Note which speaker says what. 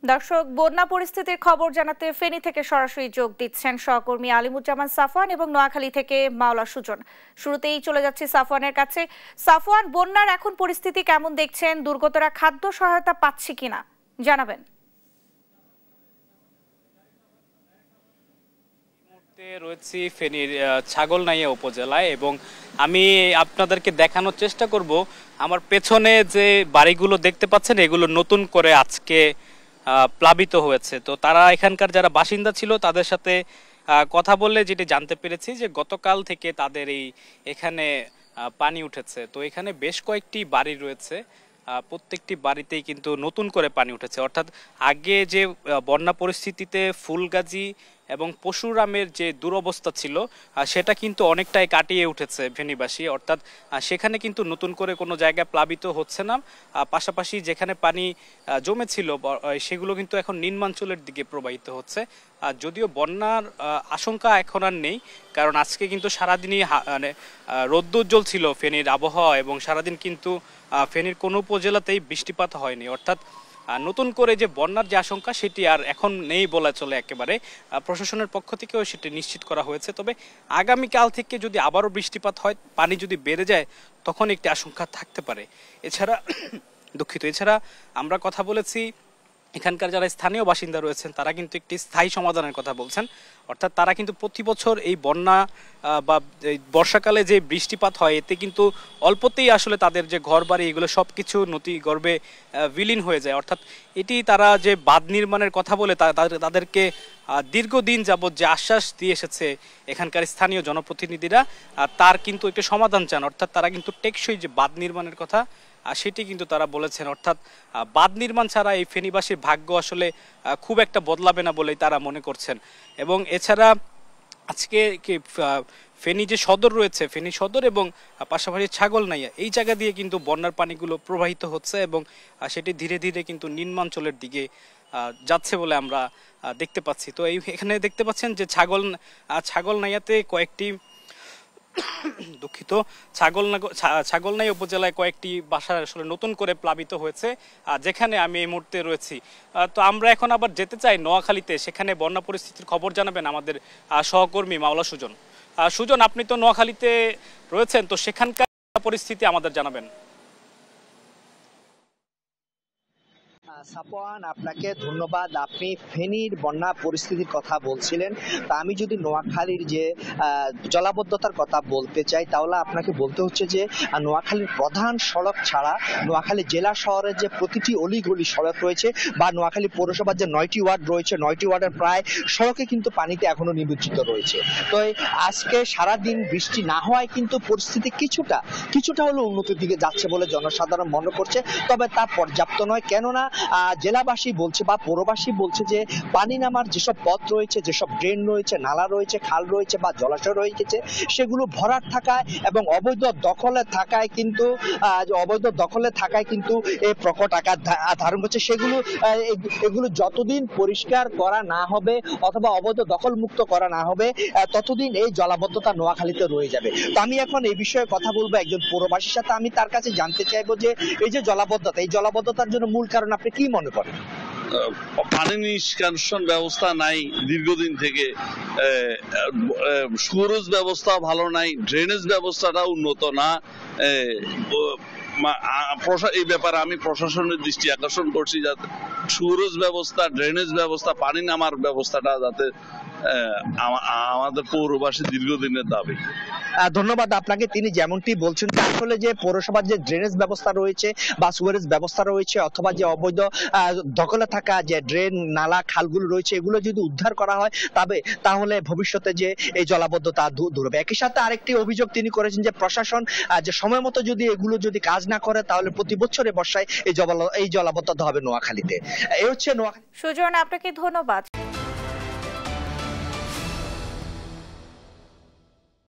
Speaker 1: দর্শক, বন্যা পরিস্থিতির খবর জানাতে ফেনী থেকে সরাসরি যোগ দিচ্ছেন সহকর্মী আলিমুজ্জামান সাফওয়ান এবং নোয়াখালী থেকে মাওলা সুজন। শুরুতেই চলে যাচ্ছি সাফওয়ানের কাছে। সাফওয়ান, বন্যার এখন পরিস্থিতি কেমন দেখছেন? দুর্গতরা খাদ্য সহায়তা পাচ্ছে কিনা জানাবেন।
Speaker 2: রয়েছি ফেনীর ছাগলনাইয়া উপজেলায় এবং আমি আপনাদেরকে দেখানোর চেষ্টা করব আমার পেছনে যে বাড়িগুলো দেখতে পাচ্ছেন এগুলো নতুন করে আজকে প্লাবিত হয়েছে। তো তারা এখানকার যারা বাসিন্দা ছিল তাদের সাথে কথা বললে যেটি জানতে পেরেছি যে গতকাল থেকে তাদের এখানে পানি উঠেছে। তো এখানে বেশ কয়েকটি বাড়ি রয়েছে, প্রত্যেকটি বাড়িতেই কিন্তু নতুন করে পানি উঠেছে। অর্থাৎ আগে যে বন্যা পরিস্থিতিতে ফুলগাজী এবং পশুরামের যে দুরবস্থা ছিল সেটা কিন্তু অনেকটাই কাটিয়ে উঠেছে ফেনীবাসী। অর্থাৎ সেখানে কিন্তু নতুন করে কোনো জায়গায় প্লাবিত হচ্ছে না। পাশাপাশি যেখানে পানি জমেছিল সেগুলো কিন্তু এখন নিম্নাঞ্চলের দিকে প্রবাহিত হচ্ছে। যদিও বন্যার আশঙ্কা এখন আর নেই, কারণ আজকে কিন্তু সারাদিনই মানে রৌদ্রোজ্জ্বল ছিল ফেনীর আবহাওয়া এবং সারাদিন কিন্তু ফেনীর কোনো উপজেলাতেই বৃষ্টিপাত হয়নি। অর্থাৎ নতুন করে যে বন্যার যে আশঙ্কা সেটি আর এখন নেই বলা চলে। একেবারে প্রশাসনের পক্ষ থেকেও সেটি নিশ্চিত করা হয়েছে। তবে আগামীকাল থেকে যদি আবারও বৃষ্টিপাত হয়, পানি যদি বেড়ে যায়, তখন একটি আশঙ্কা থাকতে পারে। এছাড়া আমরা কথা বলেছি এখানকার যারা স্থানীয় বাসিন্দা রয়েছেন তারা কিন্তু একটি স্থায়ী সমাধানের কথা বলছেন। অর্থাৎ তারা কিন্তু প্রতি বছর এই বন্যা বা বর্ষাকালে যে বৃষ্টিপাত হয় এতে কিন্তু অল্পতেই আসলে তাদের যে ঘর বাড়ি এগুলো সব কিছু নদী গর্ভে বিলীন হয়ে যায়। অর্থাৎ এটি তারা যে বাঁধ নির্মাণের কথা বলে তাদেরকে দীর্ঘদিন যাবৎ যে আশ্বাস দিয়ে এসেছে এখানকার স্থানীয় জনপ্রতিনিধিরা, তার কিন্তু একটি সমাধান চান। অর্থাৎ তারা কিন্তু টেকসই যে বাঁধ নির্মাণের কথা সেটি কিন্তু তারা বলেছেন। অর্থাৎ বাঁধ নির্মাণ ছাড়া এই ফেনীবাসীর ভাগ্য আসলে খুব একটা বদলাবে না বলেই তারা মনে করছেন। এবং এছাড়া আজকে ফেনী যে সদর রয়েছে, ফেনী সদর এবং পাশাপাশি ছাগলনাইয়া এই জায়গা দিয়ে কিন্তু বন্যার পানিগুলো প্রবাহিত হচ্ছে এবং সেটি ধীরে ধীরে কিন্তু নিম্নাঞ্চলের দিকে যাচ্ছে বলে আমরা দেখতে পাচ্ছি। তো এখানে দেখতে পাচ্ছেন যে ছাগলনাইয়াতে কয়েকটি ছাগলনাইয়া উপজেলায় কয়েকটি বাসা আসলে নতুন করে প্লাবিত হয়েছে, যেখানে আমি এই মুহূর্তে রয়েছি। তো আমরা এখন আবার যেতে চাই নোয়াখালীতে, সেখানে বন্যা পরিস্থিতির খবর জানাবেন আমাদের সহকর্মী মাওলা সুজন। সুজন, আপনি তো নোয়াখালীতে রয়েছেন, তো সেখানকার পরিস্থিতি আমাদের জানাবেন।
Speaker 3: সাফওয়ান, আপনাকে ধন্যবাদ। আপনি ফেনীর বন্যা পরিস্থিতির কথা বলছিলেন, তা আমি যদি নোয়াখালীর যে জলাবদ্ধতার কথা বলতে চাই তাহলে আপনাকে বলতে হচ্ছে যে নোয়াখালীর প্রধান সড়ক ছাড়া নোয়াখালী জেলা শহরের যে প্রতিটি অলিগলি সড়ক রয়েছে বা নোয়াখালী পৌরসভার যে 9টি ওয়ার্ড রয়েছে, 9টি ওয়ার্ডের প্রায় সড়কে কিন্তু পানিতে এখনো নিমজ্জিত রয়েছে। তো আজকে সারাদিন বৃষ্টি না হওয়ায় কিন্তু পরিস্থিতি কিছুটা হলো উন্নতির দিকে যাচ্ছে বলে জনসাধারণ মনে করছে। তবে তা পর্যাপ্ত নয়, কেননা জেলাবাসী বলছে বা পৌরবাসী বলছে যে পানি নামার যেসব পথ রয়েছে, যেসব ড্রেন রয়েছে, নালা রয়েছে, খাল রয়েছে বা জলাশয় রয়েছে, সেগুলো ভরাট থাকায় এবং অবৈধ দখলে থাকায় কিন্তু এই প্রকট আকার ধারণ করছে। এগুলো যতদিন পরিষ্কার করা না হবে অথবা অবৈধ দখল মুক্ত করা না হবে ততদিন এই জলাবদ্ধতা নোয়াখালীতে রয়ে যাবে। তো আমি এখন এই বিষয়ে কথা বলবো একজন পৌরবাসীর সাথে। আমি তার কাছে জানতে চাইবো যে এই যে জলাবদ্ধতা, এই জলাবদ্ধতার জন্য মূল কারণ আপনি কি মনে করেন?
Speaker 4: পানি নিষ্কাশন ব্যবস্থা নাই দীর্ঘদিন থেকে, সুরজ ব্যবস্থা ভালো নাই, ড্রেনেজ ব্যবস্থাটা উন্নত না। এই ব্যাপারে আমি প্রশাসনের দৃষ্টি আকর্ষণ করছি যাতে সুরজ ব্যবস্থা, ড্রেনেজ ব্যবস্থা, পানি নামার ব্যবস্থাটা যাতে আমাদের পৌরবাসী দীর্ঘদিনের দাবি।
Speaker 3: ধন্যবাদ আপনাকে। তিনি যেমনটি বলছেন যে আসলে যে পৌরসভার যে ড্রেনেজ ব্যবস্থা রয়েছে বা সুয়ারেজ ব্যবস্থা রয়েছে অথবা যে অবৈধ দখলে থাকা যে ড্রেন, নালা, খালগুলো রয়েছে এগুলো যদি উদ্ধার করা হয় তাহলে ভবিষ্যতে যে এই জলাবদ্ধতা দূর হবে। একই সাথে আরেকটি অভিযোগ তিনি করেছেন যে প্রশাসন যে সময় মতো এগুলো যদি কাজ না করে তাহলে প্রতি বছরে বর্ষায় এই জলাবদ্ধতা হবে নোয়াখালীতে। এই হচ্ছে নোয়াখালী।
Speaker 1: সুজন, আপনাকে ধন্যবাদ।